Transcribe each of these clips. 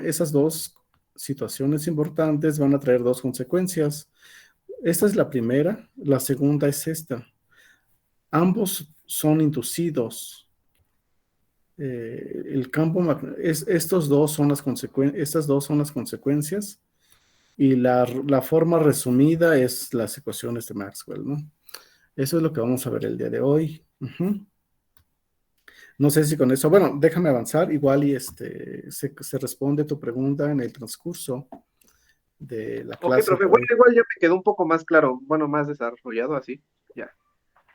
esas dos situaciones importantes van a traer dos consecuencias. Esta es la primera, la segunda es esta. Ambos son inducidos. El campo, estas dos son las consecuencias y la forma resumida es las ecuaciones de Maxwell, ¿no? Eso es lo que vamos a ver el día de hoy. No sé si con eso, bueno, déjame avanzar, igual y se responde tu pregunta en el transcurso de la Ok, clase de profe, bueno, hoy. igual ya me quedó un poco más claro, bueno, más desarrollado así, ya.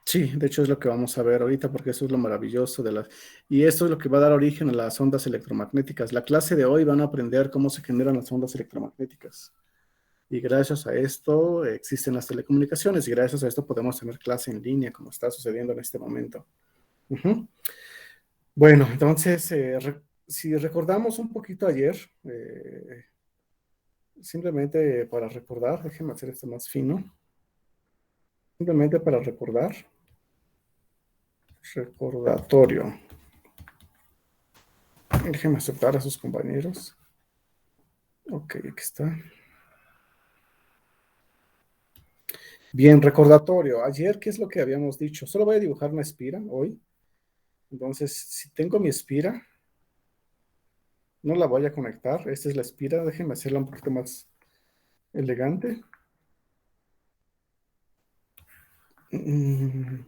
Sí, de hecho es lo que vamos a ver ahorita porque eso es lo maravilloso de las... Y esto es lo que va a dar origen a las ondas electromagnéticas. La clase de hoy van a aprender cómo se generan las ondas electromagnéticas. Y gracias a esto existen las telecomunicaciones y gracias a esto podemos tener clase en línea como está sucediendo en este momento. Ujú. Bueno, entonces, si recordamos un poquito ayer, simplemente para recordar, déjenme hacer esto más fino, simplemente para recordar, recordatorio. Déjenme aceptar a sus compañeros. Ok, aquí está. Bien, recordatorio. Ayer, ¿qué es lo que habíamos dicho? Solo voy a dibujar una espira hoy. Entonces, si tengo mi espira, no la voy a conectar. Esta es la espira. Déjenme hacerla un poquito más elegante. Voy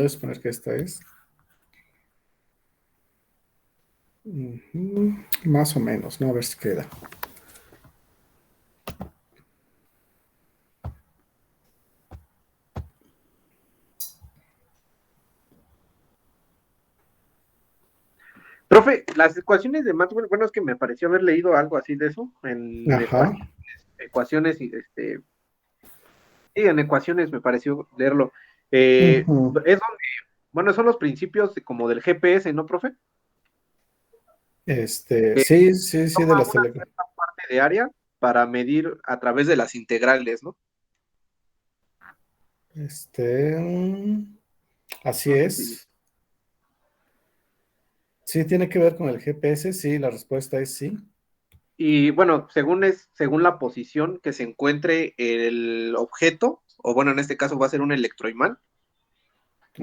a suponer que esta es. Más o menos, ¿no? A ver si queda. Profe, las ecuaciones de Maxwell, bueno, es que me pareció haber leído algo así de eso, en Ajá. ecuaciones, y sí, en ecuaciones me pareció leerlo. Ujú. Es donde, bueno, son los principios como del GPS, ¿no, profe? Que Sí, sí, sí, de toma las una tele. cierta parte de área para medir a través de las integrales, ¿no? Así No sé si. es. Sí, tiene que ver con el GPS, sí, la respuesta es sí. Y bueno, según la posición que se encuentre el objeto, o bueno, en este caso va a ser un electroimán,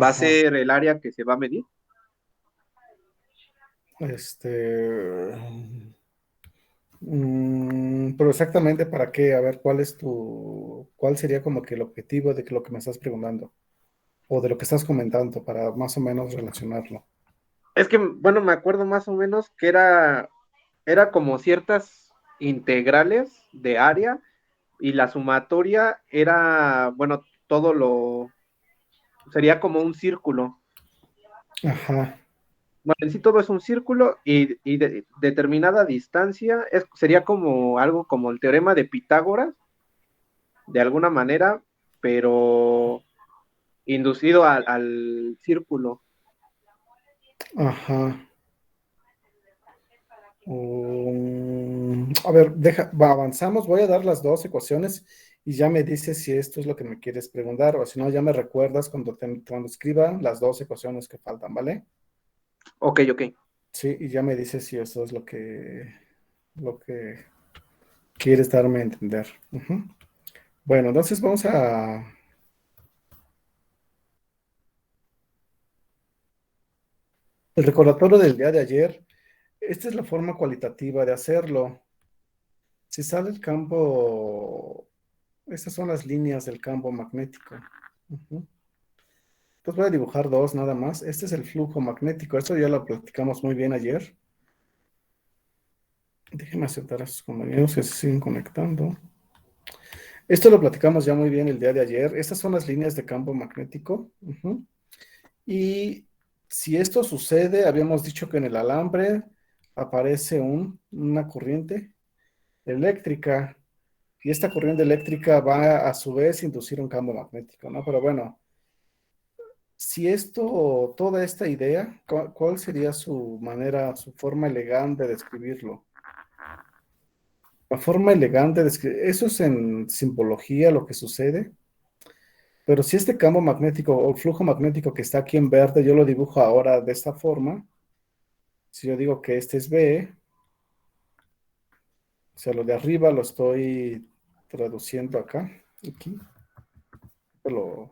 va a Ajá. ser el área que se va a medir. Este, pero exactamente para qué, a ver, cuál sería como que el objetivo de que lo que me estás preguntando, o de lo que estás comentando, para más o menos relacionarlo. Es que, bueno, me acuerdo más o menos que era como ciertas integrales de área y la sumatoria era, bueno, sería como un círculo. Ajá, Bueno, en sí todo es un círculo y determinada distancia sería como algo como el teorema de Pitágoras, de alguna manera, pero inducido al círculo. ajá. A ver, avanzamos, voy a dar las dos ecuaciones y ya me dices si esto es lo que me quieres preguntar o si no, ya me recuerdas cuando escriba las dos ecuaciones que faltan, ¿vale? Ok, ok. Sí, y ya me dices si eso es lo que quieres darme a entender. Ujú. Bueno, entonces vamos a... El recordatorio del día de ayer, esta es la forma cualitativa de hacerlo. Si sale el campo, estas son las líneas del campo magnético. Ujú. Entonces voy a dibujar dos nada más. Este es el flujo magnético. Esto ya lo platicamos muy bien ayer. Déjenme aceptar a sus compañeros que se siguen conectando. Esto lo platicamos ya muy bien el día de ayer. Estas son las líneas de campo magnético. Ujú. Y si esto sucede, habíamos dicho que en el alambre aparece una corriente eléctrica y esta corriente eléctrica va a su vez a inducir un campo magnético, ¿no? Pero bueno, si toda esta idea, ¿cuál sería su manera, su forma elegante de escribirlo? La forma elegante de escribir, eso es en simbología lo que sucede, pero si este campo magnético o flujo magnético que está aquí en verde, yo lo dibujo ahora de esta forma, si yo digo que este es B, sea, lo de arriba lo estoy traduciendo acá, aquí. Lo,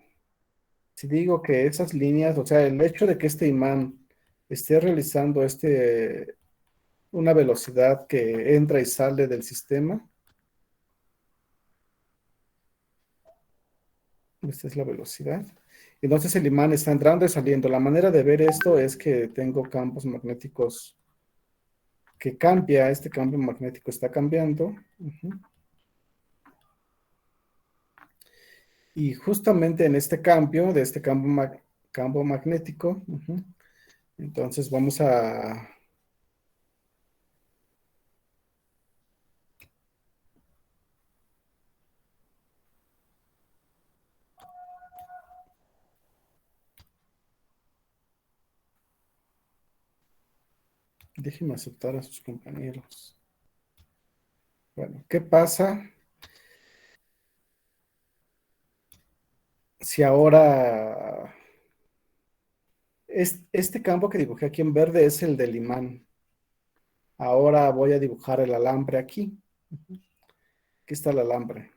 si digo que esas líneas, o sea, el hecho de que este imán esté realizando una velocidad que entra y sale del sistema, esta es la velocidad. Entonces el imán está entrando y saliendo. La manera de ver esto es que tengo campos magnéticos que cambia, este campo magnético está cambiando. Ujú. Y justamente en este cambio, de este campo magnético, ujú, entonces vamos a... Déjenme aceptar a sus compañeros. Bueno, ¿qué pasa si ahora este campo que dibujé aquí en verde es el del imán? Ahora voy a dibujar el alambre aquí. Aquí está el alambre.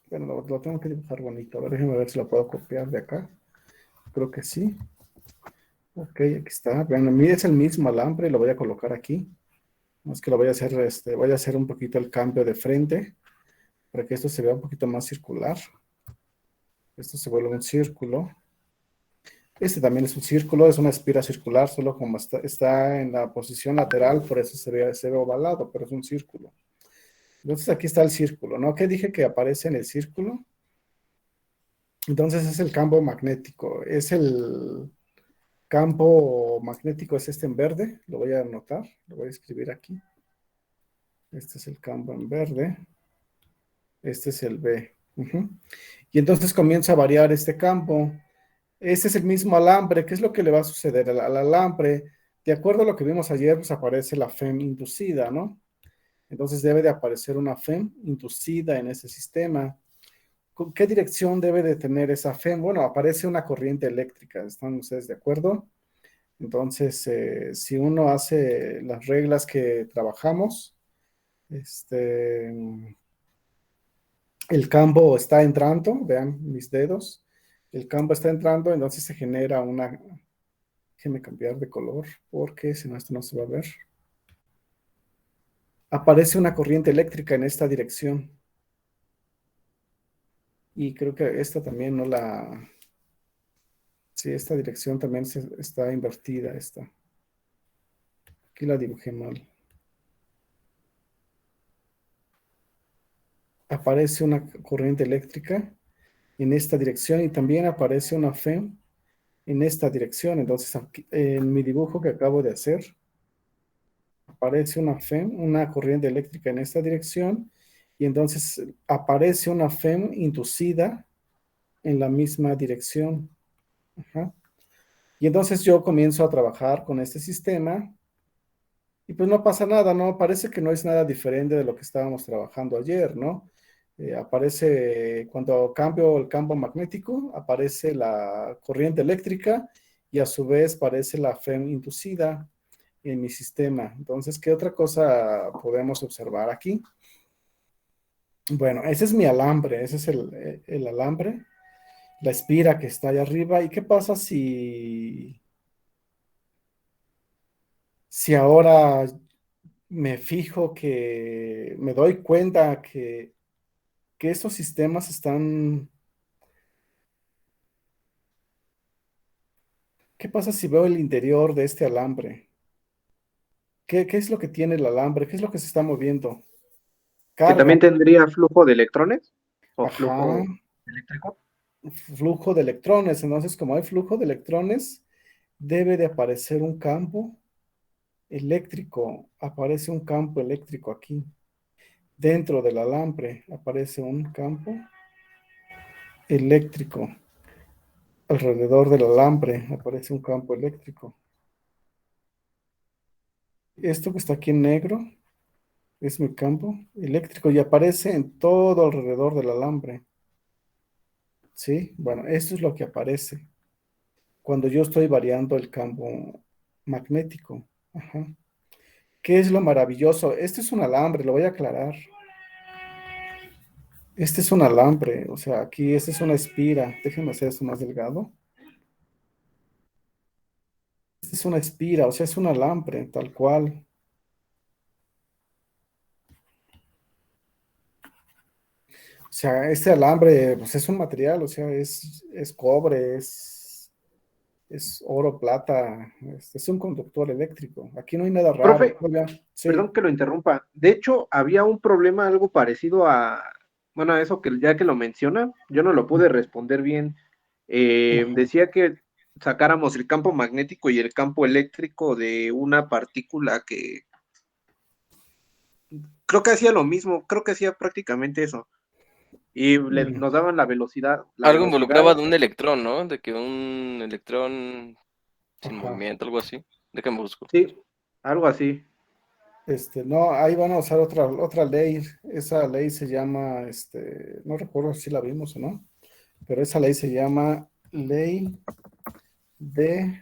Bueno, lo tengo que dibujar bonito. A ver, déjenme ver si lo puedo copiar de acá. Creo que sí. Ok, aquí está. Vean, a mí es el mismo alambre, lo voy a colocar aquí. No es que lo voy a hacer, voy a hacer un poquito el cambio de frente para que esto se vea un poquito más circular. Esto se vuelve un círculo. Este también es un círculo, es una espira circular, solo como está en la posición lateral, por eso se ve ovalado, pero es un círculo. Entonces aquí está el círculo, ¿no? ¿Qué dije que aparece en el círculo? Entonces es el campo magnético, es el campo magnético, es este en verde, lo voy a anotar, lo voy a escribir aquí. Este es el campo en verde, este es el B. Ujú. Y entonces comienza a variar este campo. Este es el mismo alambre. ¿Qué es lo que le va a suceder al alambre? De acuerdo a lo que vimos ayer, pues aparece la FEM inducida, ¿no? Entonces debe de aparecer una FEM inducida en ese sistema. ¿Con qué dirección debe de tener esa FEM? Bueno, aparece una corriente eléctrica. ¿Están ustedes de acuerdo? Entonces, si uno hace las reglas que trabajamos, este, el campo está entrando, vean mis dedos, el campo está entrando, entonces se genera una, déjeme cambiar de color porque si no esto no se va a ver. Aparece una corriente eléctrica en esta dirección y creo que esta también no la, sí, esta dirección también está invertida, esta. Aquí la dibujé mal. Aparece una corriente eléctrica en esta dirección y también aparece una FEM en esta dirección. Entonces, aquí, en mi dibujo que acabo de hacer, aparece una FEM, una corriente eléctrica en esta dirección, y entonces aparece una FEM inducida en la misma dirección. Ajá. Y entonces yo comienzo a trabajar con este sistema y pues no pasa nada, ¿no? Parece que no es nada diferente de lo que estábamos trabajando ayer, ¿no? Aparece, cuando cambio el campo magnético, aparece la corriente eléctrica y a su vez aparece la FEM inducida en mi sistema. Entonces, ¿qué otra cosa podemos observar aquí? Bueno, ese es mi alambre, ese es el alambre, la espira que está allá arriba. ¿Y qué pasa si ahora me fijo que me doy cuenta que estos sistemas están... ¿Qué pasa si veo el interior de este alambre? ¿Qué es lo que tiene el alambre? ¿Qué es lo que se está moviendo? Que Carga. también tendría flujo de electrones o Ajá, flujo eléctrico. flujo de electrones. Entonces, como hay flujo de electrones, debe de aparecer un campo eléctrico. Aparece un campo eléctrico aquí. Dentro del alambre aparece un campo eléctrico. Alrededor del alambre aparece un campo eléctrico. Esto que está aquí en negro es mi campo eléctrico y aparece en todo alrededor del alambre. ¿Sí? Bueno, esto es lo que aparece cuando yo estoy variando el campo magnético. Ajá. ¿Qué es lo maravilloso? Este es un alambre, lo voy a aclarar. Este es un alambre, o sea, aquí este es una espira. Déjenme hacer esto más delgado. Este es una espira, o sea, es un alambre, tal cual. O sea, este alambre, pues es un material, o sea, es cobre, es oro, plata, es un conductor eléctrico. Aquí no hay nada raro. Profe, Oiga, sí. perdón que lo interrumpa. De hecho, había un problema algo parecido a, bueno, a eso que ya que lo menciona, yo no lo pude responder bien. Ajá. Decía que sacáramos el campo magnético y el campo eléctrico de una partícula que creo que hacía lo mismo, creo que hacía prácticamente eso. Y Mm, nos daban la Algo involucraba velocidad, de un electrón, ¿no? De que un electrón sin ajá. movimiento, algo así. Déjame busco. sí, algo así. No, ahí van a usar otra ley. Esa ley se llama, no recuerdo si la vimos o no, pero esa ley se llama ley de,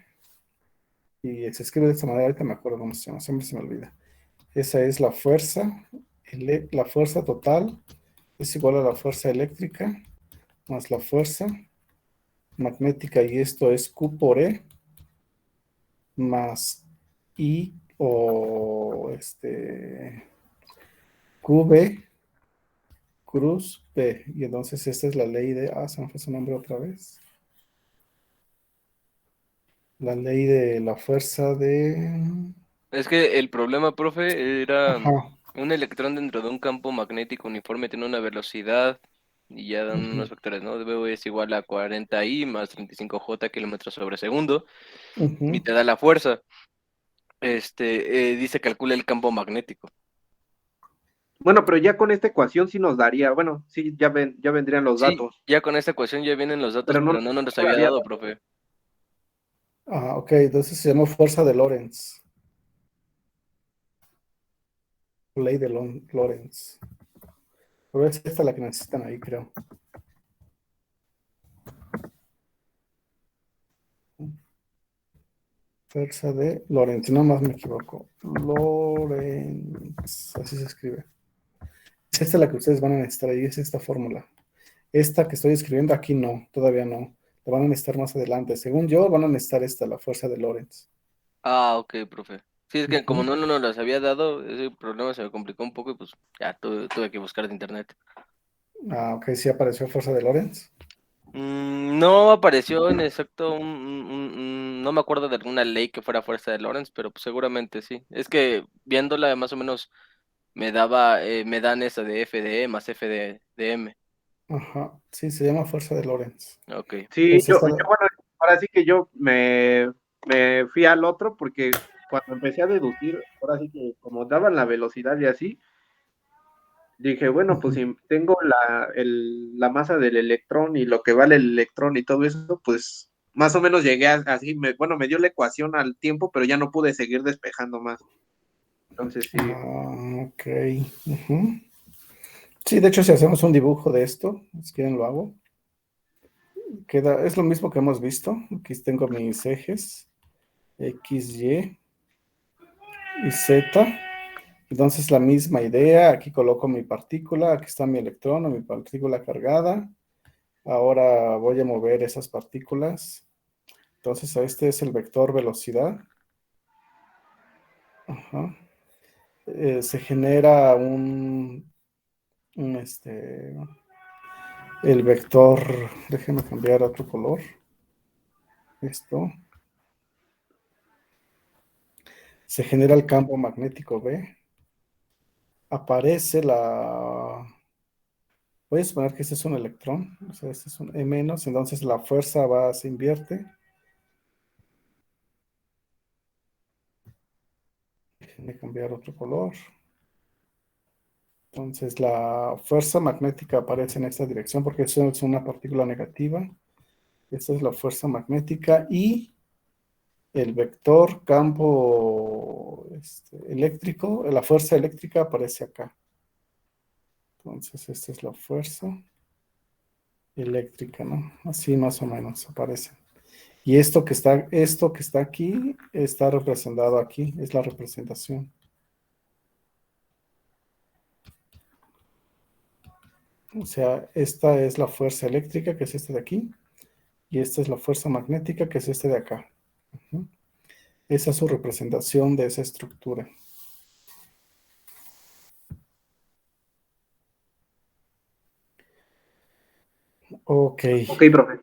y se escribe de esta manera, ahorita me acuerdo cómo se llama, siempre se me olvida. Esa es la fuerza, la fuerza total es igual a la fuerza eléctrica más la fuerza magnética, y esto es Q por E más I o QB cruz B. Y entonces esta es la ley de, se me fue su nombre otra vez. La ley de la fuerza de... Es que el problema, profe, era Ajá. un electrón dentro de un campo magnético uniforme tiene una velocidad y ya dan Ujú, unos factores, ¿no? V es igual a 40I más 35J kilómetros sobre segundo y ujú. te da la fuerza. Dice calcula el campo magnético. Bueno, pero ya con esta ecuación sí nos daría, bueno, sí, ya vendrían los Sí, datos, ya con esta ecuación ya vienen los datos, pero pero no nos los no había daría. dado, profe. Ok, entonces se llama fuerza de Lorentz. Ley de Lorentz. Pero es esta la que necesitan ahí, creo. Fuerza de Lorentz, no más me equivoco. Lorentz, así se escribe. Es esta la que ustedes van a necesitar ahí, es esta fórmula. Esta que estoy escribiendo aquí no, todavía no. La van a necesitar más adelante. Según yo, van a necesitar esta, la fuerza de Lorentz. Ah, ok, profe. Sí, es que como Ujú. no nos las había dado, ese problema se me complicó un poco y pues ya tuve que buscar de internet. Ok, sí apareció fuerza de Lorentz. No apareció en exacto, no me acuerdo de alguna ley que fuera fuerza de Lorentz, pero pues seguramente sí. Es que viéndola más o menos me dan esa de F de E más F de M. Ajá, sí, se llama fuerza de Lorentz. Ok. Sí, Entonces, bueno, ahora sí que me fui al otro porque cuando empecé a deducir, ahora sí que como daban la velocidad y así, dije, bueno, pues ujú. si tengo la masa del electrón y lo que vale el electrón y todo eso, pues más o menos llegué así, bueno, me dio la ecuación al tiempo, pero ya no pude seguir despejando más. Entonces sí. Ok. Ujú. Sí, de hecho, si hacemos un dibujo de esto, si quieren lo hago. Es lo mismo que hemos visto. Aquí tengo mis ejes, X, y Z. Entonces, la misma idea. Aquí coloco mi partícula, aquí está mi electrón o mi partícula cargada. Ahora voy a mover esas partículas. Entonces, este es el vector velocidad. Ajá. Se genera un el vector, déjenme cambiar a otro color. Esto. Se genera el campo magnético B. Aparece voy a suponer que este es un electrón, o sea, este es un E menos, entonces la fuerza se invierte. Déjenme cambiar otro color. Entonces la fuerza magnética aparece en esta dirección porque eso es una partícula negativa. Esta es la fuerza magnética y el vector campo eléctrico, la fuerza eléctrica aparece acá. Entonces esta es la fuerza eléctrica, ¿no? Así más o menos aparece. Y esto que está aquí está representado aquí, es la representación. O sea, esta es la fuerza eléctrica, que es este de aquí, y esta es la fuerza magnética, que es este de acá. Ujú. Esa es su representación de esa estructura. Ok, Ok, profe.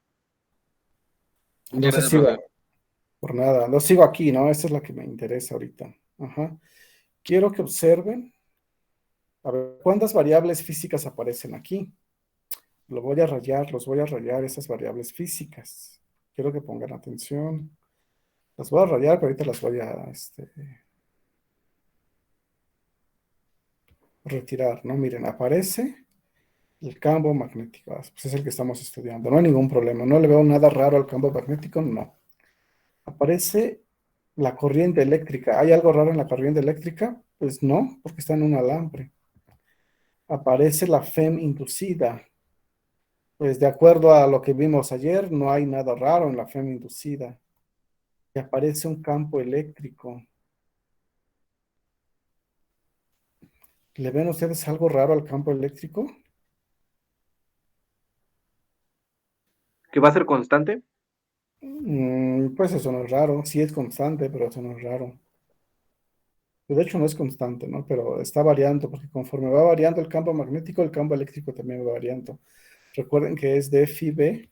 Muchas entonces gracias, sigo, profe. por nada, no sigo aquí, ¿no? Esta es la que me interesa ahorita. Ajá. Quiero que observen, a ver, ¿cuántas variables físicas aparecen aquí? Los voy a rayar esas variables físicas. Quiero que pongan atención. Las voy a rayar, pero ahorita las voy a retirar, ¿no? Miren, aparece el campo magnético. Pues es el que estamos estudiando. No hay ningún problema. No le veo nada raro al campo magnético, no. Aparece la corriente eléctrica. ¿Hay algo raro en la corriente eléctrica? Pues no, porque está en un alambre. Aparece la FEM inducida. Pues de acuerdo a lo que vimos ayer, no hay nada raro en la FEM inducida. Y aparece un campo eléctrico. ¿Le ven ustedes algo raro al campo eléctrico? ¿Que va a ser constante? Pues eso no es raro. Sí es constante, pero eso no es raro. De hecho, no es constante, ¿no? Pero está variando, porque conforme va variando el campo magnético, el campo eléctrico también va variando. Recuerden que es de phi b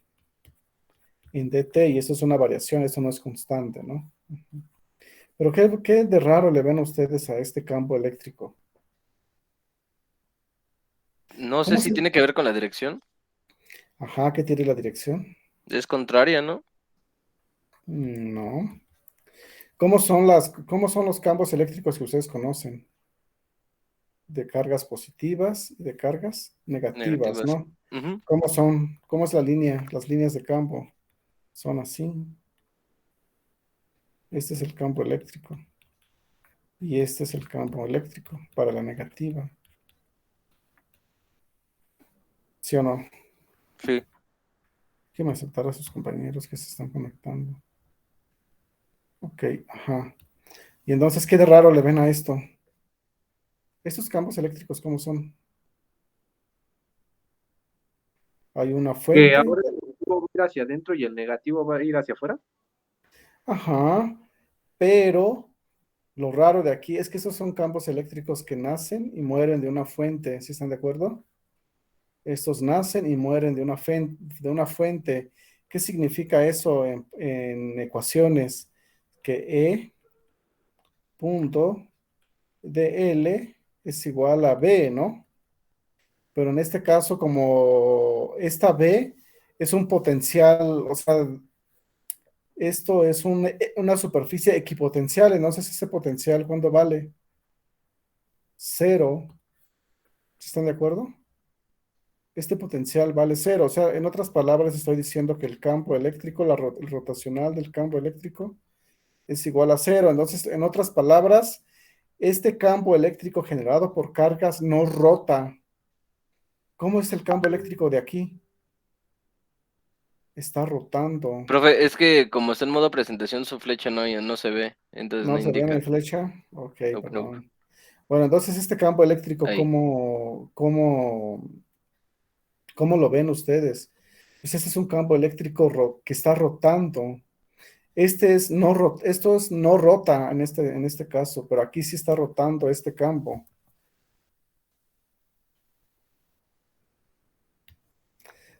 en dt, y eso es una variación, eso no es constante, ¿no? Pero ¿qué de raro le ven a ustedes a este campo eléctrico? No sé ¿Cómo si se... tiene que ver con la dirección. Ajá, ¿qué tiene la dirección? Es contraria, ¿no? No. Cómo son los campos eléctricos que ustedes conocen? De cargas positivas y de cargas negativas, Negativas. ¿no? Ujú. ¿Cómo son? ¿Cómo es la línea? Las líneas de campo son así. Este es el campo eléctrico y este es el campo eléctrico para la negativa. ¿Sí o no? Sí. Que me aceptar a sus compañeros que se están conectando. Ok, ajá. Y entonces, ¿qué de raro le ven a esto? ¿Estos campos eléctricos cómo son? Hay una ¿Que fuente, ahora el positivo va a ir hacia adentro y el negativo va a ir hacia afuera? ajá, pero lo raro de aquí es que esos son campos eléctricos que nacen y mueren de una fuente, ¿sí están de acuerdo? Estos nacen y mueren de una fuente. ¿Qué significa eso en ecuaciones? Que E punto dl es igual a B, ¿no? Pero en este caso, como esta B es un potencial, o sea, esto es una superficie equipotencial, entonces ese potencial, ¿cuánto vale? Cero. ¿Sí ¿Están de acuerdo? Este potencial vale cero. O sea, en otras palabras, estoy diciendo que el campo eléctrico, el rotacional del campo eléctrico es igual a cero. Entonces, en otras palabras, este campo eléctrico generado por cargas no rota. ¿Cómo es el campo eléctrico de aquí? Está rotando. Profe, es que como está en modo presentación, su flecha no se ve, entonces no ¿No se ve mi indica. flecha? Ok, Nope, nope. perdón. Bueno, entonces este campo eléctrico, Ahí. ¿cómo lo ven ustedes? Pues este es un campo eléctrico que está rotando. Esto es no rota en este caso, pero aquí sí está rotando este campo.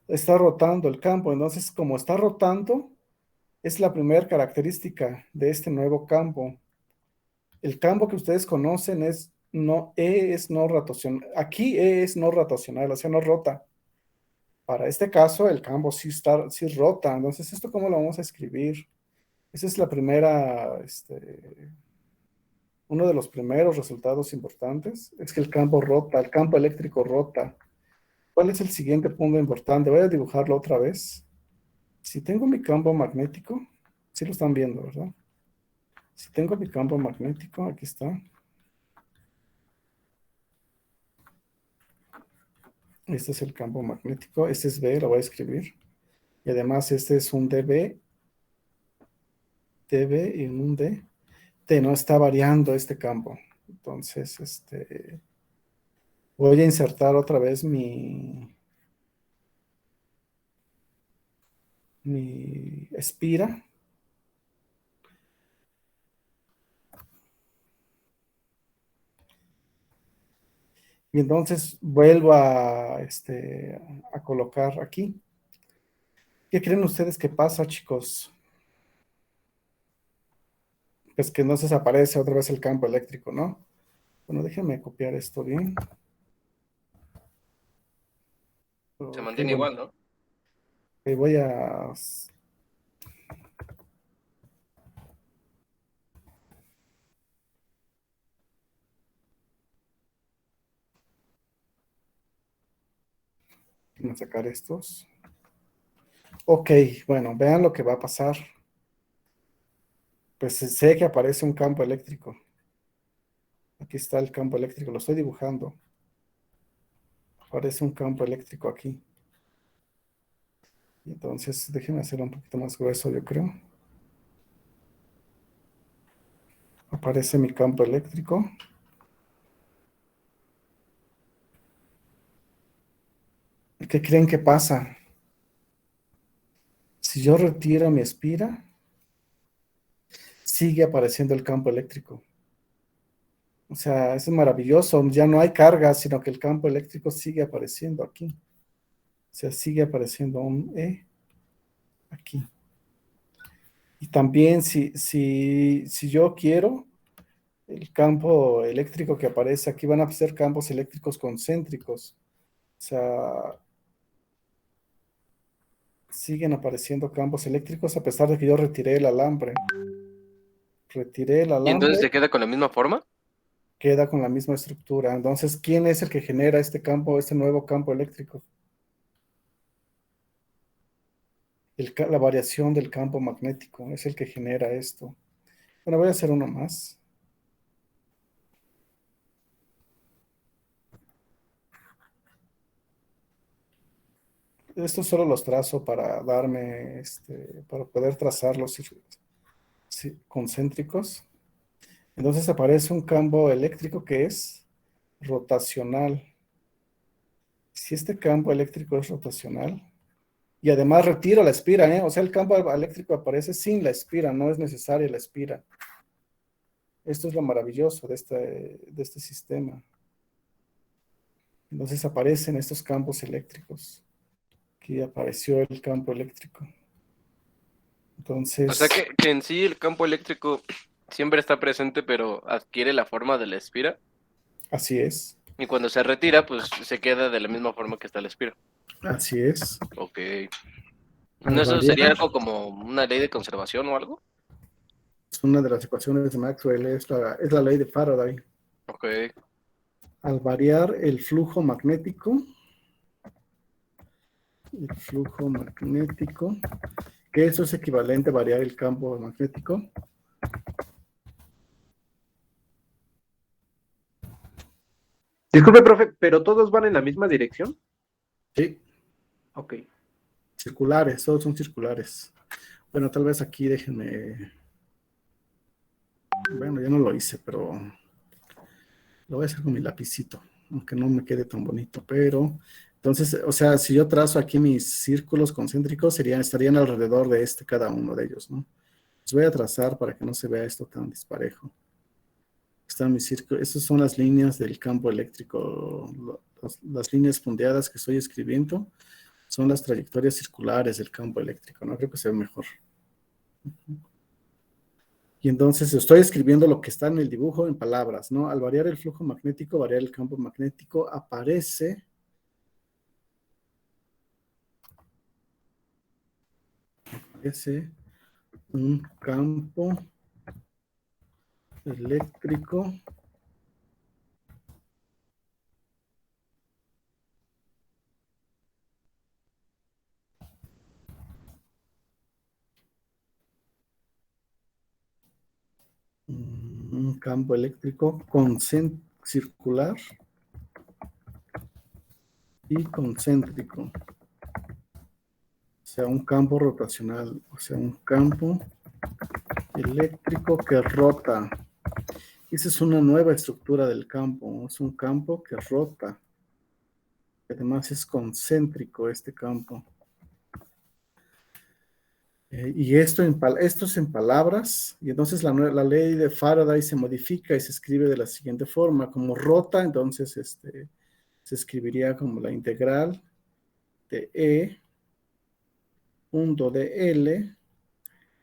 Está rotando el campo, entonces como está rotando, es la primera característica de este nuevo campo. El campo que ustedes conocen es no, E es no rotacional. Aquí E es no rotacional, o sea, no rota. Para este caso, el campo sí rota. Entonces, ¿esto cómo lo vamos a escribir? Esa es la primera, uno de los primeros resultados importantes, es que el campo rota, el campo eléctrico rota. ¿Cuál es el siguiente punto importante? Voy a dibujarlo otra vez. Si tengo mi campo magnético, sí lo están viendo, ¿verdad? Si tengo mi campo magnético, aquí está. Este es el campo magnético. Este es B, lo voy a escribir. Y además este es un dB y un D. D no está variando este campo. Entonces, voy a insertar otra vez mi... mi espira. Y entonces vuelvo a colocar aquí. ¿Qué creen ustedes que pasa, chicos? Pues que no se desaparece otra vez el campo eléctrico, ¿no? Bueno, déjenme copiar esto bien. Se Ok, mantiene bueno, igual, ¿no? voy a sacar estos. Ok, bueno, vean lo que va a pasar. Pues sé que aparece un campo eléctrico. Aquí está el campo eléctrico, lo estoy dibujando. Aparece un campo eléctrico aquí. Y entonces, déjenme hacerlo un poquito más grueso, yo creo. Aparece mi campo eléctrico. ¿Qué creen que pasa? Si yo retiro mi espira, sigue apareciendo el campo eléctrico. O sea, es maravilloso. Ya no hay carga, sino que el campo eléctrico sigue apareciendo aquí. O sea, sigue apareciendo un E aquí. Y también si yo quiero, el campo eléctrico que aparece aquí van a ser campos eléctricos concéntricos. O sea, siguen apareciendo campos eléctricos a pesar de que yo retiré el alambre. Retiré el Y entonces alambre, se queda con la misma forma. queda con la misma estructura. Entonces, ¿quién es el que genera este campo, este nuevo campo eléctrico? La variación del campo magnético es el que genera esto. Bueno, voy a hacer uno más. Estos solo los trazo para darme, para poder trazar los concéntricos. Entonces aparece un campo eléctrico que es rotacional. Si este campo eléctrico es rotacional, y además retiro la espira, ¿eh? O sea, el campo eléctrico aparece sin la espira, no es necesaria la espira. Esto es lo maravilloso de este sistema. Entonces aparecen estos campos eléctricos. Aquí apareció el campo eléctrico. O sea Entonces, que en sí el campo eléctrico siempre está presente, pero adquiere la forma de la espira. así es. Y cuando se retira, pues se queda de la misma forma que está la espira. Así es. Ok. Al ¿No eso sería variar, algo como una ley de conservación o algo? es una de las ecuaciones de Maxwell, es la ley de Faraday. Ok. Al variar el flujo magnético, que eso es equivalente a variar el campo magnético. Disculpe, profe, ¿pero todos van en la misma dirección? Sí, Ok. circulares, todos son circulares. Bueno, tal vez aquí déjenme, bueno, ya no lo hice, pero lo voy a hacer con mi lapicito, aunque no me quede tan bonito, pero entonces, o sea, si yo trazo aquí mis círculos concéntricos, estarían alrededor de cada uno de ellos, ¿no? Los voy a trazar para que no se vea esto tan disparejo. Están mis círculos, estas son las líneas del campo eléctrico, las líneas punteadas que estoy escribiendo son las trayectorias circulares del campo eléctrico, ¿no? Creo que se ve mejor. Y entonces estoy escribiendo lo que está en el dibujo en palabras, ¿no? Al variar el flujo magnético, variar el campo magnético, aparece un campo eléctrico circular y concéntrico. O sea, un campo rotacional, o sea, un campo eléctrico que rota. Esa es una nueva estructura del campo, es un campo que rota. Además es concéntrico este campo. Y esto es en palabras, y entonces la ley de Faraday se modifica y se escribe de la siguiente forma, como rota, entonces se escribiría como la integral de E punto de L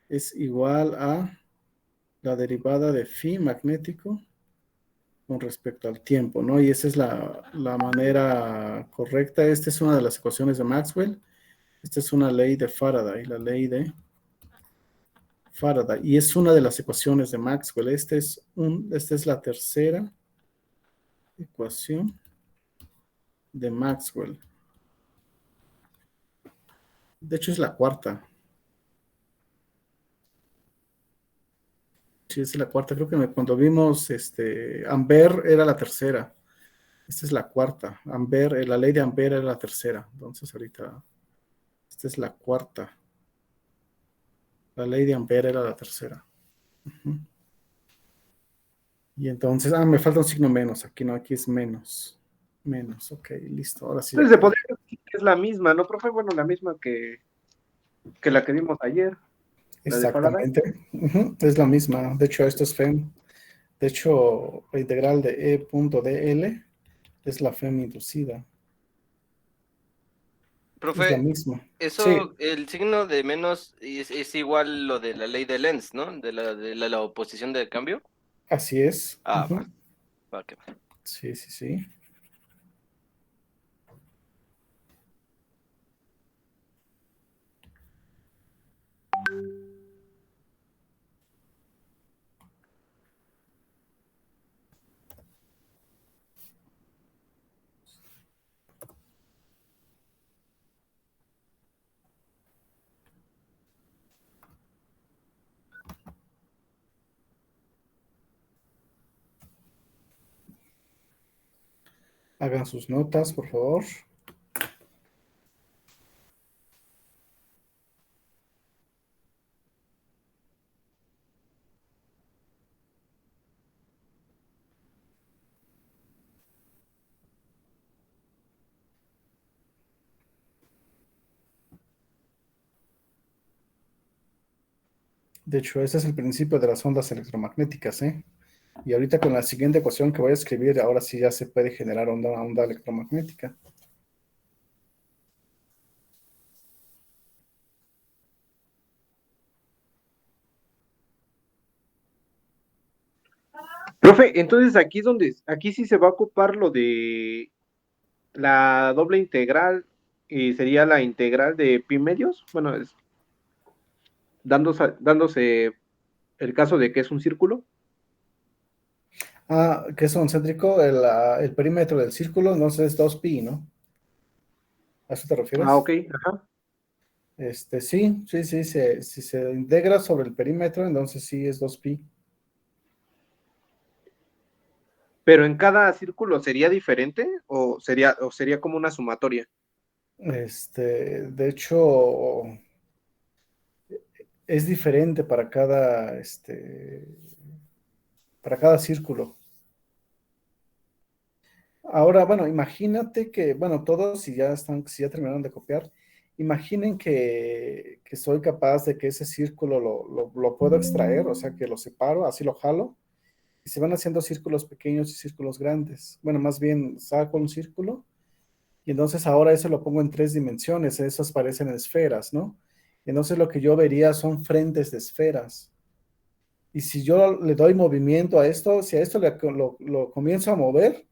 es igual a la derivada de phi magnético con respecto al tiempo, ¿no? Y esa es la manera correcta. Esta es una de las ecuaciones de Maxwell. Esta es una ley de Faraday, la ley de Faraday. Y es una de las ecuaciones de Maxwell. Esta es la tercera ecuación de Maxwell. De hecho, es la cuarta. Sí, es la cuarta. Creo que cuando vimos Ampère era la tercera. Esta es la cuarta. Ampère, la ley de Ampère era la tercera. Entonces, ahorita, esta es la cuarta. La ley de Ampère era la tercera. Ujú. Y entonces, me falta un signo menos. Aquí no, aquí es menos. Menos, ok, listo. Ahora sí ya Entonces se quedó. podría decir que es la misma, ¿no, profe? Bueno, la misma que la que vimos ayer, la de Faraday. Exactamente. Ujú, es la misma. De hecho, esto es FEM. De hecho, la integral de E.dl es la FEM inducida. Es la Profe, misma. Sí, eso, el signo de menos es igual lo de la ley de Lenz, ¿no? La oposición de cambio. así es. Ah, Ujú. va, que va. Sí, sí, sí. Hagan sus notas, por favor. De hecho, ese es el principio de las ondas electromagnéticas, ¿eh? Y ahorita con la siguiente ecuación que voy a escribir, ahora sí ya se puede generar onda electromagnética. Profe, entonces aquí es donde, aquí sí se va a ocupar lo de la doble integral y sería la integral de pi medios. Bueno, es dándose el caso de que es un círculo. Que es concéntrico, el perímetro del círculo, entonces es 2pi, ¿no? ¿A eso te Ah, refieres? ok, ajá. Sí, sí, sí, si se integra sobre el perímetro, entonces sí es 2pi. Pero en cada círculo sería diferente o sería como una sumatoria. De hecho, es diferente para cada círculo. Ahora, bueno, imagínate que, bueno, todos, si ya terminaron de copiar, imaginen que soy capaz de que ese círculo lo puedo extraer, o sea, que lo separo, así lo jalo, y se van haciendo círculos pequeños y círculos grandes. Bueno, más bien saco un círculo y entonces ahora eso lo pongo en 3 dimensiones, esas parecen esferas, ¿no? Entonces lo que yo vería son frentes de esferas. Y si yo le doy movimiento a esto, si a esto lo comienzo a mover,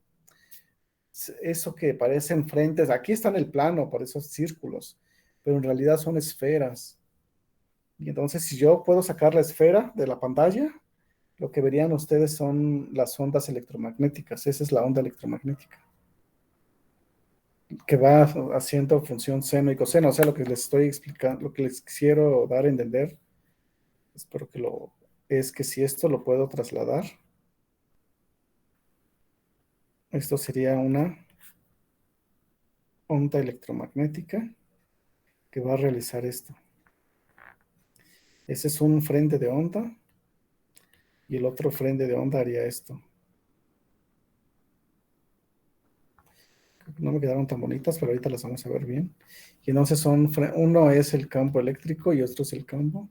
eso que parecen frentes, aquí está en el plano por esos círculos, pero en realidad son esferas. Y entonces si yo puedo sacar la esfera de la pantalla, lo que verían ustedes son las ondas electromagnéticas. Esa es la onda electromagnética, que va haciendo función seno y coseno. O sea, lo que les estoy explicando, lo que les quiero dar a entender, espero que es que si esto lo puedo trasladar, esto sería una onda electromagnética que va a realizar esto. Ese es un frente de onda y el otro frente de onda haría esto. no me quedaron tan bonitas, pero ahorita las vamos a ver bien. Y entonces uno es el campo eléctrico y otro es el campo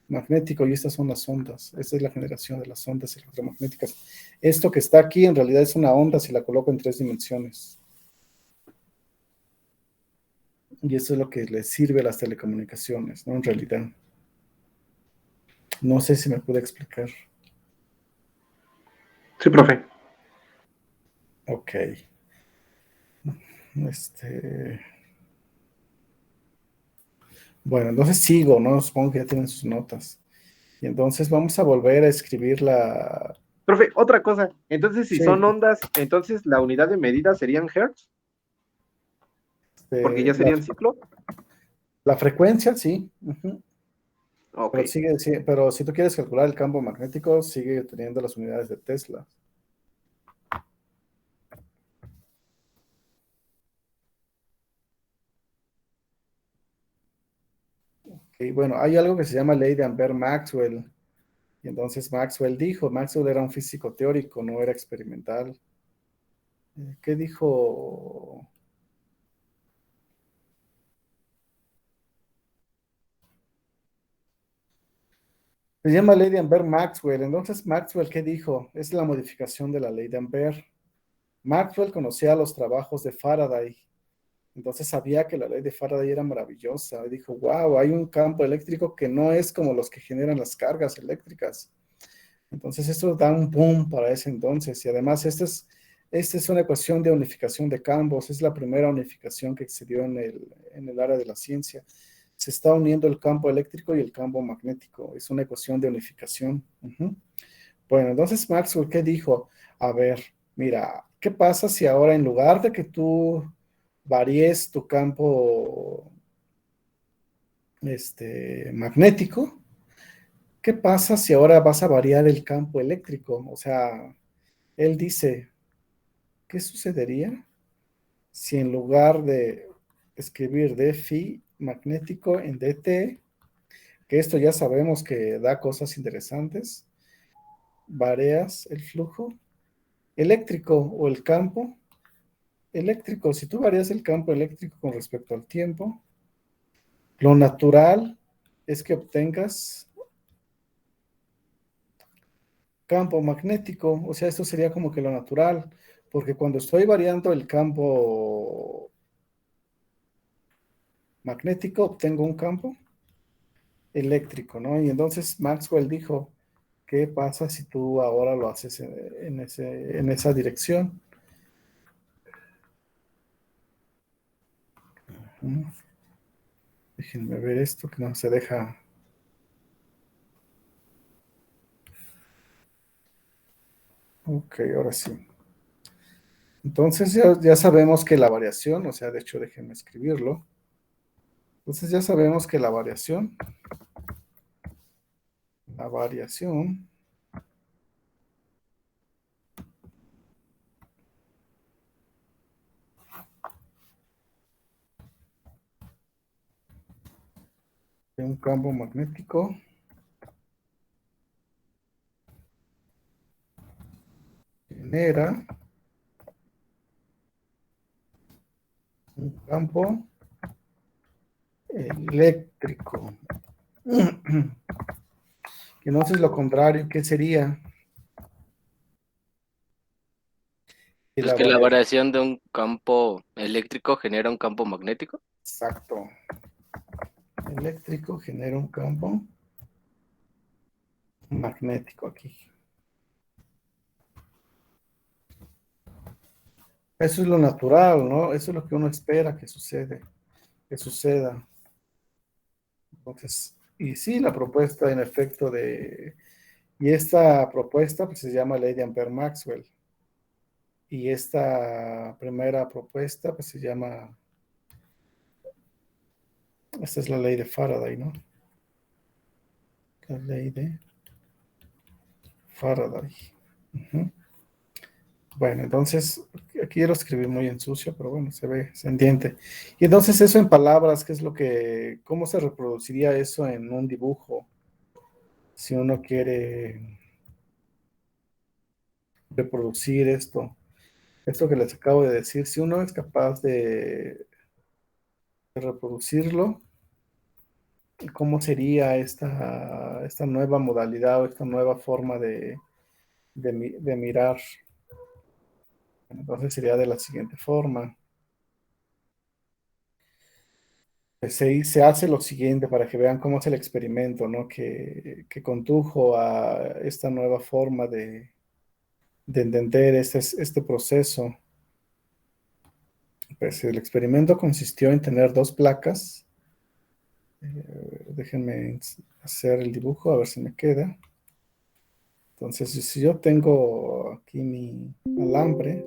magnético, y estas son las ondas. Esta es la generación de las ondas electromagnéticas. Esto que está aquí en realidad es una onda si la coloco en 3 dimensiones. Y eso es lo que le sirve a las telecomunicaciones, ¿no? En realidad. No sé si me pude explicar. Sí, profe. Ok. Bueno, entonces sigo, ¿no? Supongo que ya tienen sus notas. Y entonces vamos a volver a escribir la... Profe, otra cosa. Entonces, si Sí, son ondas, entonces la unidad de medida serían hertz, porque ya la, serían ciclo. la frecuencia, sí. Ujú. Ok. Pero pero si tú quieres calcular el campo magnético, sigue teniendo las unidades de Tesla. Y bueno, hay algo que se llama ley de Ampère-Maxwell. Y entonces Maxwell era un físico teórico, no era experimental. ¿Qué dijo? Se llama ley de Ampère-Maxwell. Entonces, Maxwell, ¿qué dijo? Es la modificación de la ley de Ampère. Maxwell conocía los trabajos de Faraday, entonces sabía que la ley de Faraday era maravillosa. Y dijo, wow, hay un campo eléctrico que no es como los que generan las cargas eléctricas. Entonces, esto da un boom para ese entonces. Y además, esta es una ecuación de unificación de campos. Es la primera unificación que se dio en el área de la ciencia. Se está uniendo el campo eléctrico y el campo magnético. Es una ecuación de unificación. Ujú. Bueno, entonces Maxwell, ¿qué dijo? A ver, mira, ¿qué pasa si ahora en lugar de que tú varíes tu campo magnético, qué pasa si ahora vas a variar el campo eléctrico? O sea, él dice, ¿qué sucedería si en lugar de escribir d phi magnético en dt, que esto ya sabemos que da cosas interesantes, varías el flujo eléctrico o el campo eléctrico? Si tú varías el campo eléctrico con respecto al tiempo, lo natural es que obtengas campo magnético. O sea, esto sería como que lo natural, porque cuando estoy variando el campo magnético, obtengo un campo eléctrico, ¿no? Y entonces Maxwell dijo, ¿qué pasa si tú ahora lo haces en esa dirección? Déjenme ver esto que no se deja. Ok, ahora sí. Entonces ya sabemos que la variación, o sea, de hecho déjenme escribirlo. Entonces ya sabemos que la variación de un campo magnético genera un campo eléctrico. Entonces lo contrario, ¿qué sería? Y Es la que la variación, variación de un campo eléctrico genera un campo magnético. exacto. Eléctrico genera un campo magnético aquí. Eso es lo natural, ¿no? Eso es lo que uno espera que suceda. Entonces, y sí, la propuesta en efecto y esta propuesta pues, se llama ley de Ampère-Maxwell. Y esta primera propuesta pues esta es la ley de Faraday, ¿no? La ley de Faraday. Ujú. Bueno, entonces, aquí lo escribí muy en sucio, pero bueno, se entiende. Y entonces eso en palabras, cómo se reproduciría eso en un dibujo? Si uno quiere reproducir esto. esto que les acabo de decir, si uno es capaz de reproducirlo, ¿cómo sería esta nueva modalidad o esta nueva forma de mirar? Entonces sería de la siguiente forma. Pues se hace lo siguiente para que vean cómo es el experimento, ¿no? Que condujo a esta nueva forma de entender este proceso. Pues el experimento consistió en tener dos placas. Déjenme hacer el dibujo a ver si me queda. Entonces, si yo tengo aquí mi alambre,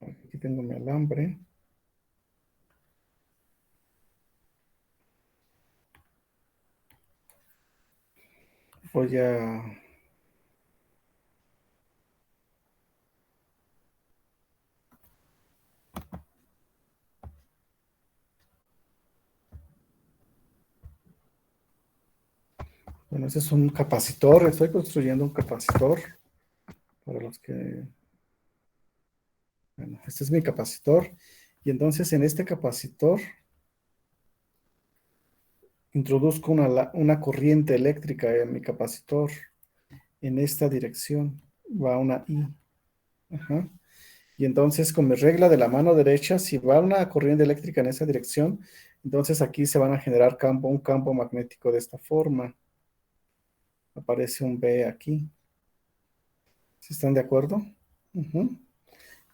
aquí tengo mi alambre. Voy a... Bueno, ese es un capacitor. Estoy construyendo un capacitor. Para los que... Bueno, este es mi capacitor. Y entonces en este capacitor introduzco una corriente eléctrica en mi capacitor. En esta dirección va una I. Ajá. Y entonces con mi regla de la mano derecha, si va una corriente eléctrica en esa dirección, entonces aquí se van a generar un campo magnético de esta forma. Aparece un B aquí. ¿Sí están de acuerdo? Ujú.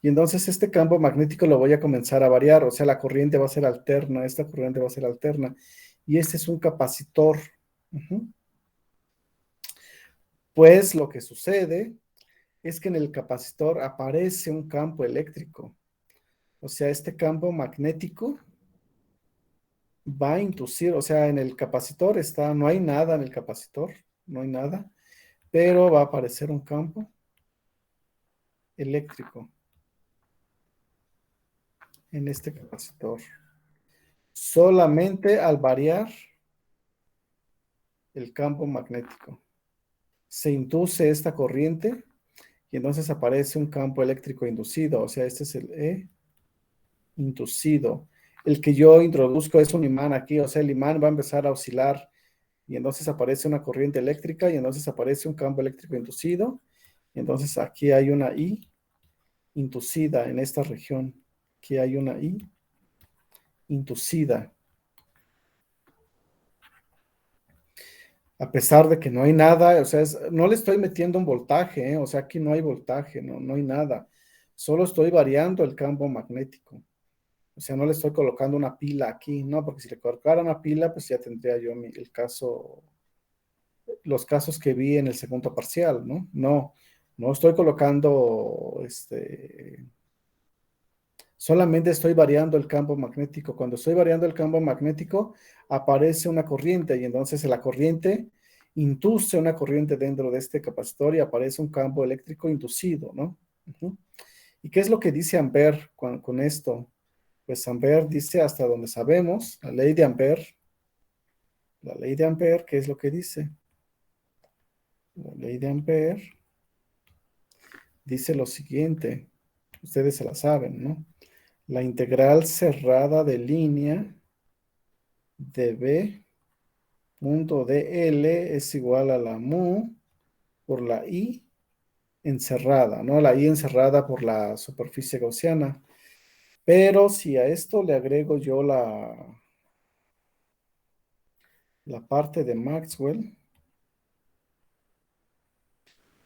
Y entonces este campo magnético lo voy a comenzar a variar, o sea, la corriente va a ser alterna, esta corriente va a ser alterna. Y este es un capacitor. Ujú. Pues lo que sucede es que en el capacitor aparece un campo eléctrico. O sea, este campo magnético va a inducir, o sea, en el capacitor está, no hay nada en el capacitor, no hay nada, pero va a aparecer un campo eléctrico en este capacitor. Solamente al variar el campo magnético. Se induce esta corriente y entonces aparece un campo eléctrico inducido, o sea, este es el E inducido. El que yo introduzco es un imán aquí, o sea, el imán va a empezar a oscilar y entonces aparece una corriente eléctrica y entonces aparece un campo eléctrico inducido. Y entonces aquí hay una I inducida en esta región. Aquí hay una I inducida. A pesar de que no hay nada, o sea, no le estoy metiendo un voltaje, o sea, aquí no hay voltaje, no hay nada. Solo estoy variando el campo magnético. O sea, no le estoy colocando una pila aquí, ¿no? Porque si le colocara una pila, pues ya tendría yo el caso, los casos que vi en el segundo parcial, ¿no? No estoy colocando, solamente estoy variando el campo magnético. Cuando estoy variando el campo magnético, aparece una corriente y entonces la corriente induce una corriente dentro de este capacitor y aparece un campo eléctrico inducido, ¿no? Uh-huh. ¿Y qué es lo que dice Ampère con esto? Pues Ampère dice hasta donde sabemos, la ley de Ampère, ¿qué es lo que dice? La ley de Ampère dice lo siguiente, ustedes se la saben, ¿no? La integral cerrada de línea de B punto dl es igual a la mu por la I encerrada, ¿no? La I encerrada por la superficie gaussiana. Pero si a esto le agrego yo la parte de Maxwell,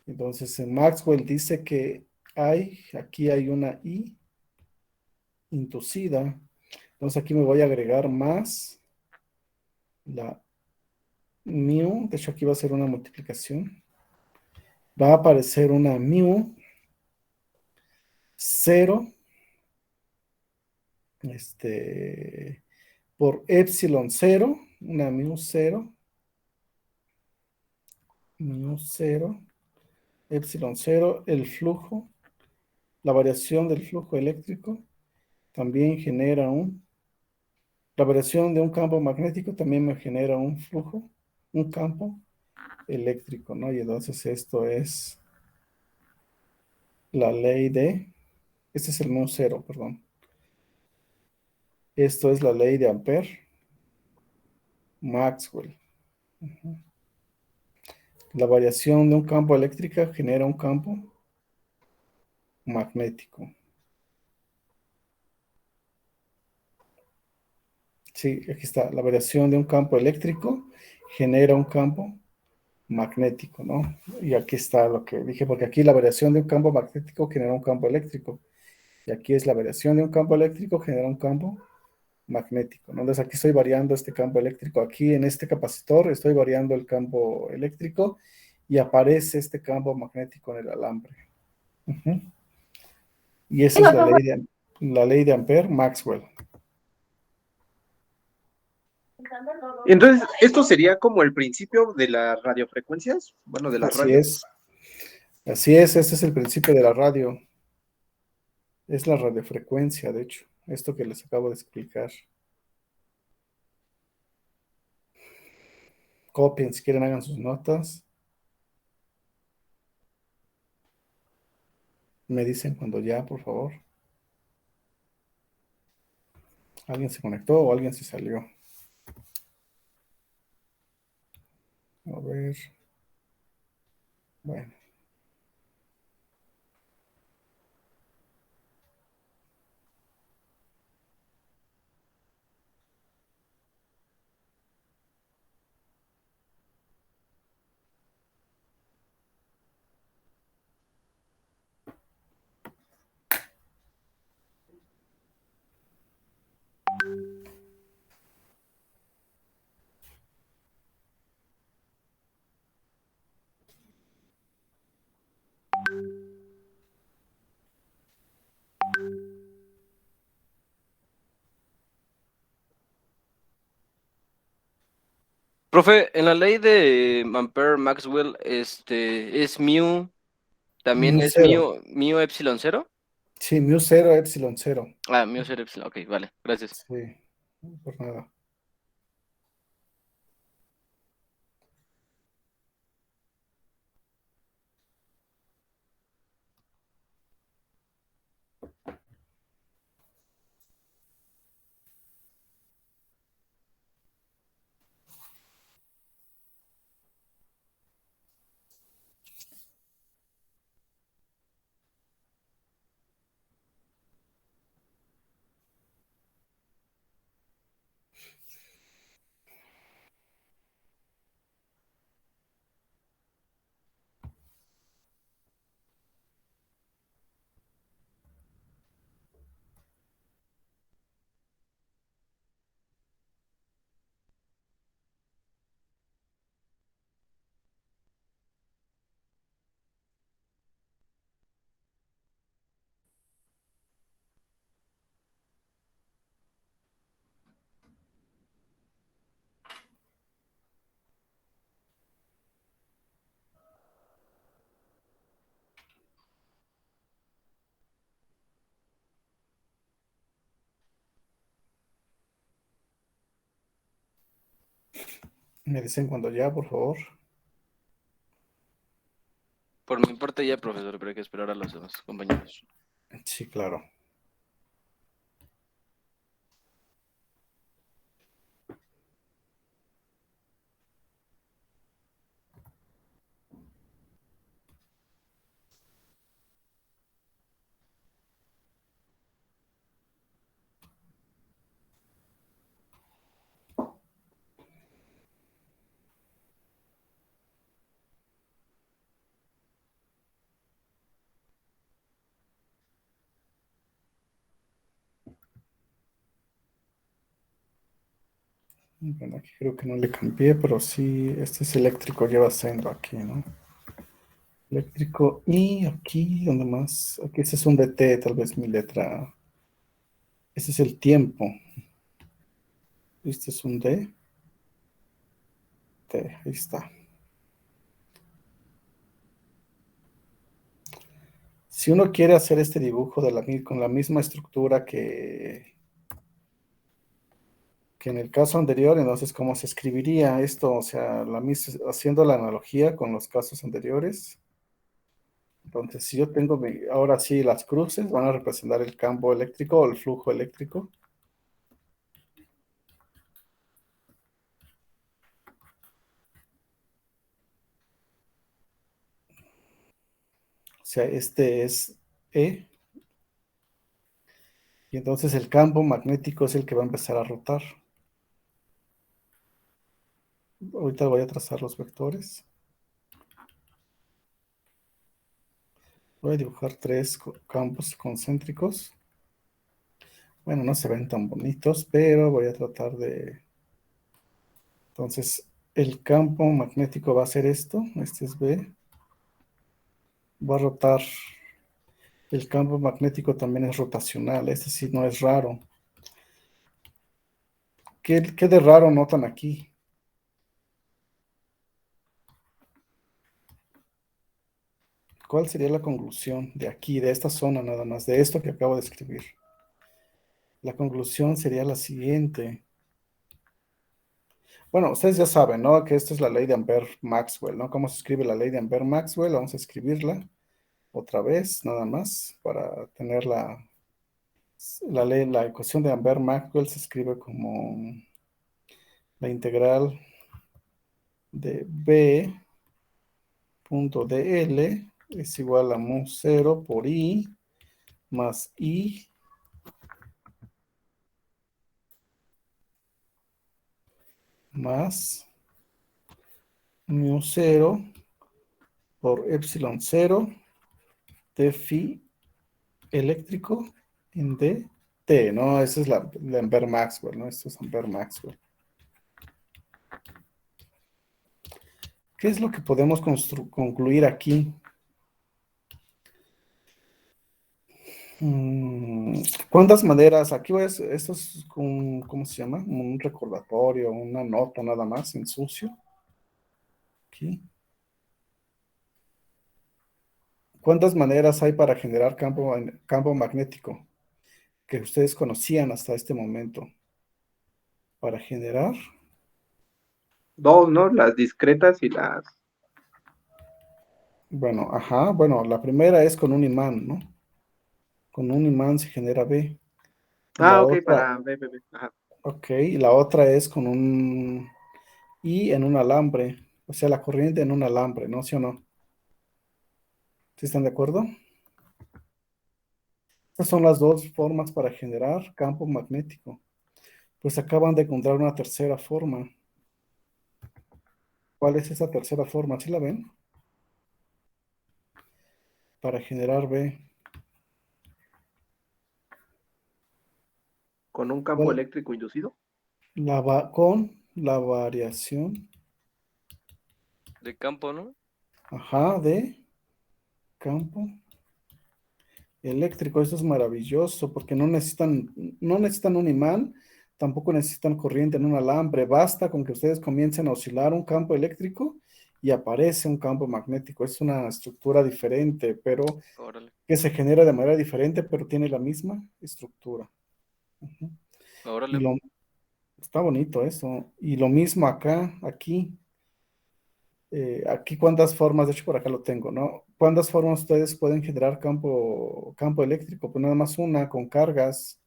entonces en Maxwell dice que aquí hay una I inducida. Entonces aquí me voy a agregar más la mu, de hecho aquí va a ser una multiplicación. Va a aparecer una mu 0 por epsilon 0, una mu 0, epsilon 0, el flujo, la variación del flujo eléctrico también genera un La variación de un campo magnético también me genera un flujo, un campo eléctrico, ¿no? Y entonces esto es la ley de, este es el mu cero, perdón. Esto es la ley de Ampère, Maxwell. Ujú. La variación de un campo eléctrico genera un campo magnético. Sí, aquí está. La variación de un campo eléctrico genera un campo magnético, ¿no? Y aquí está lo que dije, porque aquí la variación de un campo magnético genera un campo eléctrico. Y aquí es la variación de un campo eléctrico genera un campo magnético, ¿no? Entonces aquí estoy variando este campo eléctrico. Aquí en este capacitor estoy variando el campo eléctrico y aparece este campo magnético en el alambre. Ujú. Y esa es la ley de Ampère, Maxwell. Entonces, esto sería como el principio de las radiofrecuencias, bueno, de las Así radios. es. Así es, este es el principio de la radio. Es la radiofrecuencia, de hecho, esto que les acabo de explicar. Copien, si quieren, hagan sus notas. Me dicen cuando ya, por favor. ¿Alguien se conectó o alguien se salió? A ver. Bueno. Profe, en la ley de Ampère-Maxwell, es mu, también Mu es cero. mu epsilon cero. Sí, mu cero, epsilon cero. Ah, mu cero epsilon, ok, vale, gracias. Sí, por nada. Me dicen cuando ya, por favor. Por mi parte ya, profesor, pero hay que esperar a los demás compañeros. Sí, claro. Bueno, aquí creo que no le cambié, pero sí, este es eléctrico, lleva siendo aquí, ¿no? Eléctrico. Y aquí, ¿dónde más? Aquí ese es un DT, tal vez mi letra. Ese es el tiempo. Este es un D. T, ahí está. Si uno quiere hacer este dibujo con la misma estructura que en el caso anterior, entonces, ¿cómo se escribiría esto? O sea, haciendo la analogía con los casos anteriores. Entonces, si yo tengo, ahora sí, las cruces van a representar el campo eléctrico o el flujo eléctrico. O sea, este es E. Y entonces el campo magnético es el que va a empezar a rotar. Ahorita voy a trazar los vectores. Voy a dibujar 3 campos concéntricos. Bueno, no se ven tan bonitos, pero voy a tratar de... Entonces, el campo magnético va a ser esto. Este es B. Va a rotar. El campo magnético también es rotacional. Este sí no es raro. ¿Qué de raro notan aquí? ¿Cuál sería la conclusión de aquí, de esta zona nada más, de esto que acabo de escribir? La conclusión sería la siguiente. Bueno, ustedes ya saben, ¿no? Que esto es la ley de Ampère-Maxwell, ¿no? ¿Cómo se escribe la ley de Ampère-Maxwell? Vamos a escribirla otra vez, nada más, para tener la ley, la ecuación de Ampère-Maxwell se escribe como la integral de B punto dl es igual a mu 0 por I más I más mu 0 por epsilon 0 de phi eléctrico en d t, ¿no? Esa es la Ampère-Maxwell, ¿no? Esto es Ampère-Maxwell. ¿Qué es lo que podemos concluir aquí? ¿Cuántas maneras? Aquí esto es ¿cómo se llama? Un recordatorio, una nota nada más en sucio. Aquí. ¿Cuántas maneras hay para generar campo magnético que ustedes conocían hasta este momento? Para generar, Dos, ¿no? Las discretas y las... bueno, ajá, bueno, la primera es con un imán, ¿no? Con un imán se genera B. Y la Ah, ok, otra, para BBB. Ajá. ok, y la otra es con un I en un alambre, o sea, la corriente en un alambre, ¿no? ¿Sí o no? ¿Sí están de acuerdo? Estas son las dos formas para generar campo magnético. Pues acaban de encontrar una tercera forma. ¿Cuál es esa tercera forma? ¿Sí la ven? Para generar B. Con un campo ¿Cuál? eléctrico inducido. Con la variación, De campo, ¿no? ajá, de campo eléctrico. Esto es maravilloso porque no necesitan un imán, tampoco necesitan corriente en un alambre. Basta con que ustedes comiencen a oscilar un campo eléctrico y aparece un campo magnético. Es una estructura diferente, pero Órale, que se genera de manera diferente, pero tiene la misma estructura. Ujú. Y órale. está bonito eso. Y lo mismo acá, aquí. Aquí cuántas formas, de hecho por acá lo tengo, ¿no? ¿Cuántas formas ustedes pueden generar campo eléctrico? Pues nada más una, con cargas.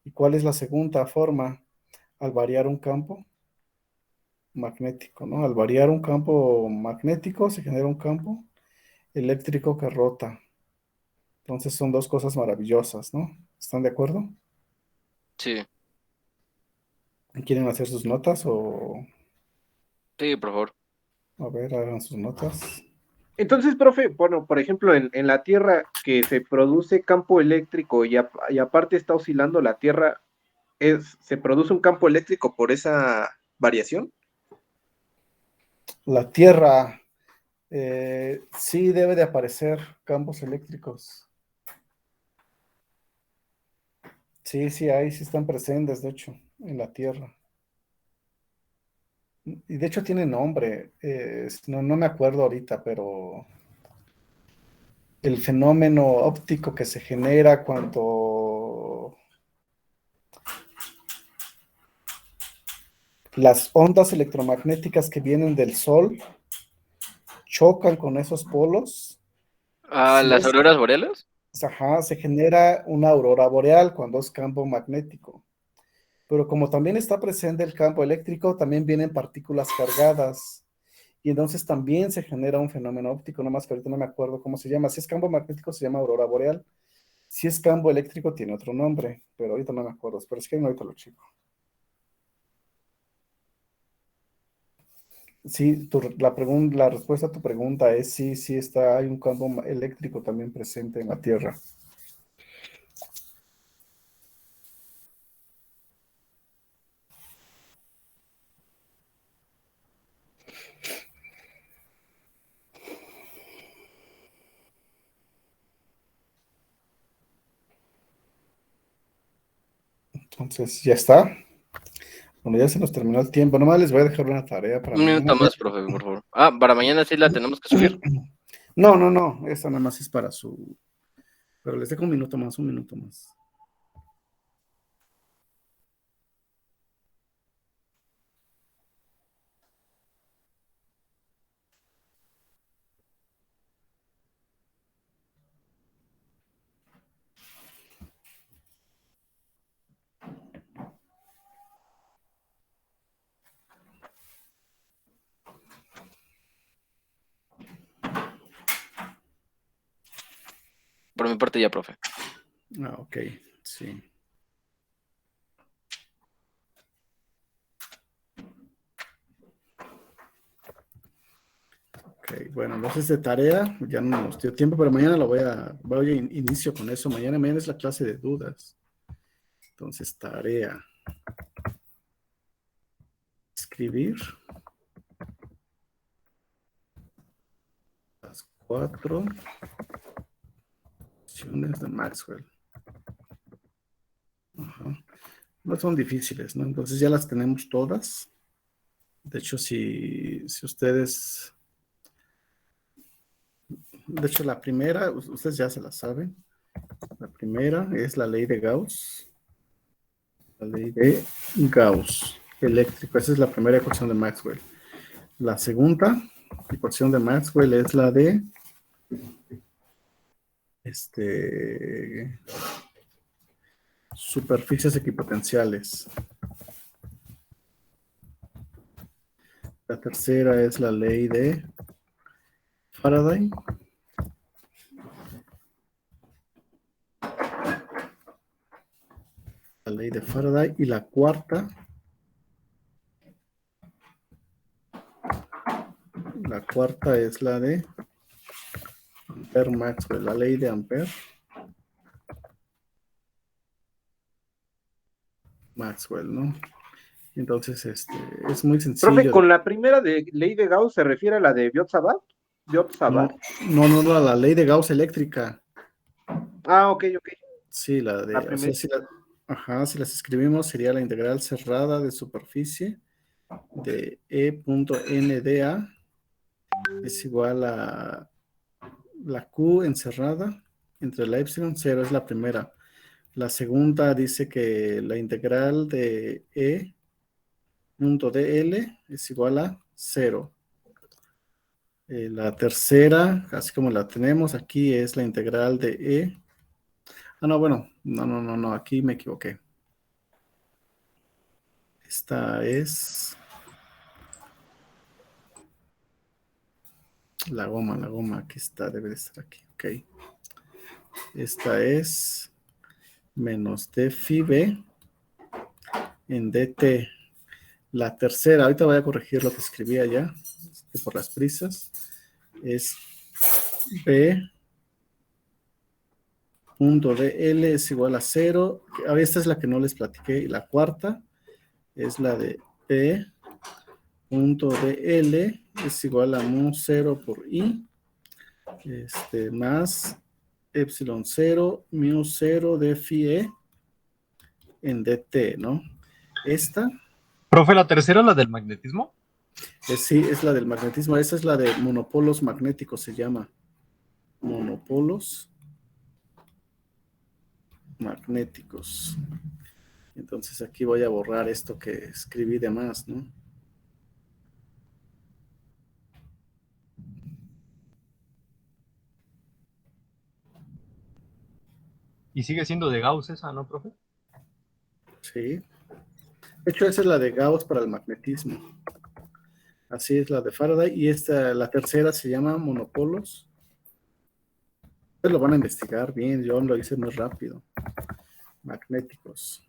¿Y cuál es la segunda forma? Al variar un campo magnético, ¿no? Al variar un campo magnético se genera un campo eléctrico que rota. Entonces son dos cosas maravillosas, ¿no? ¿Están de acuerdo? Sí, ¿Quieren hacer sus notas o sí, por favor. a ver, hagan sus notas? Entonces, profe, bueno, por ejemplo, en la Tierra que se produce campo eléctrico y aparte está oscilando la Tierra, ¿se produce un campo eléctrico por esa variación? La Tierra, sí debe de aparecer campos eléctricos. Sí, sí, ahí sí están presentes, de hecho, en la Tierra. Y de hecho tiene nombre, no me acuerdo ahorita, pero el fenómeno óptico que se genera cuando Las ondas electromagnéticas que vienen del Sol chocan con esos polos. Si ¿Las es, auroras boreales? ajá, se genera una aurora boreal cuando es campo magnético. Pero como también está presente el campo eléctrico, también vienen partículas cargadas. Y entonces también se genera un fenómeno óptico, nomás que ahorita no me acuerdo cómo se llama. Si es campo magnético, se llama aurora boreal. Si es campo eléctrico, tiene otro nombre, pero ahorita no me acuerdo. Pero es que ahorita lo chico. Sí, la respuesta a tu pregunta es sí, sí está, hay un campo eléctrico también presente en la Tierra. Entonces, ya está. Bueno, ya se nos terminó el tiempo. Nomás les voy a dejar una tarea para Un mañana. minuto más, profe, por favor. Para mañana sí la tenemos que subir. No, no, no. Esta nada más es para su. Pero les dejo un minuto más, un minuto más. Por mi parte ya, profe. Ah, ok. Sí. Ok, bueno, entonces de tarea, ya no nos dio tiempo, pero mañana voy a inicio con eso. Mañana es la clase de dudas. Entonces, tarea. Escribir las 4 ecuaciones de Maxwell. Ajá. No son difíciles, ¿no? Entonces ya las tenemos todas. De hecho, si ustedes, de hecho la primera, ustedes ya se la saben. La primera es la ley de Gauss. La ley de Gauss, eléctrico. Esa es la primera ecuación de Maxwell. La segunda ecuación de Maxwell es la de superficies equipotenciales. La tercera es la ley de Faraday. La ley de Faraday. Y la cuarta es la de Ampère-Maxwell, la ley de Ampère. Maxwell, ¿no? Entonces, es muy Profe, sencillo. con la primera de ley de Gauss se refiere a la de Biot-Savart. No, Biot-Savart. no, la ley de Gauss eléctrica. Ah, ok, ok. Sí, La o sea, primera. si las escribimos sería la integral cerrada de superficie de E.NDA es igual a la Q encerrada entre la epsilon, 0 es la primera. La segunda dice que la integral de E.dl es igual a 0. La tercera, así como la tenemos aquí, es la integral de E. Ah, no, bueno, no, aquí me equivoqué. Esta es la goma, aquí está, debe de estar aquí, ok. Esta es menos d phi b en dt. La tercera, ahorita voy a corregir lo que escribí allá, por las prisas, es b punto dl es igual a 0. Esta es la que no les platiqué. Y la cuarta es la de b punto dl es igual a mu 0 por i, más epsilon 0, mu 0 de phi e en dt, ¿no? Esta Profe, la tercera, la del magnetismo. sí, es la del magnetismo. Esa es la de monopolos magnéticos, se llama. Monopolos magnéticos. Entonces aquí voy a borrar esto que escribí de más, ¿no? Y sigue siendo de Gauss esa, ¿no, profe? Sí. De hecho, esa es la de Gauss para el magnetismo. Así es la de Faraday. Y la tercera se llama monopolos. Ustedes lo van a investigar bien, yo lo hice muy rápido. Magnéticos.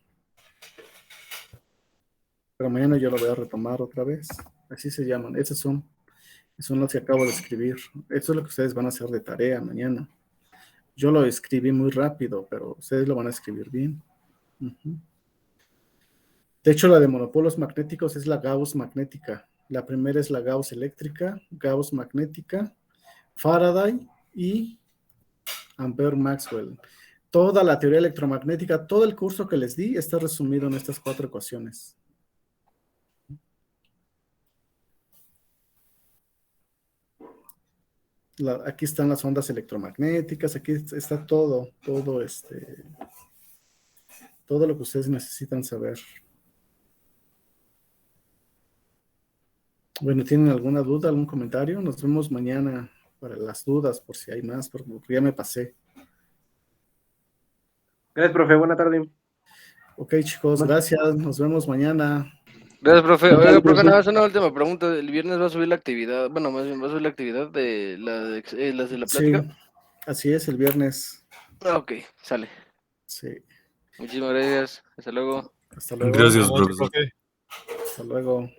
Pero mañana yo lo voy a retomar otra vez. Así se llaman. Esas son las que acabo de escribir. Esto es lo que ustedes van a hacer de tarea mañana. Yo lo escribí muy rápido, pero ustedes lo van a escribir bien. Uh-huh. De hecho, la de monopolos magnéticos es la Gauss magnética. La primera es la Gauss eléctrica, Gauss magnética, Faraday y Ampère-Maxwell. Toda la teoría electromagnética, todo el curso que les di está resumido en estas 4 ecuaciones. Aquí están las ondas electromagnéticas, aquí está todo lo que ustedes necesitan saber. Bueno, ¿tienen alguna duda, algún comentario? Nos vemos mañana para las dudas, por si hay más, porque ya me pasé. Gracias, profe. Buena tarde. Ok, chicos, gracias. Nos vemos mañana. Gracias, profe. Oiga, profe, nada más una última pregunta. ¿El viernes va a subir la actividad? Bueno, más bien va a subir la actividad de las de la Sí, plática. así es, el viernes. Ah, ok, sale. Sí. Muchísimas gracias. Hasta luego. Hasta luego. Gracias, Buenas noches, profesor. profe. Hasta luego.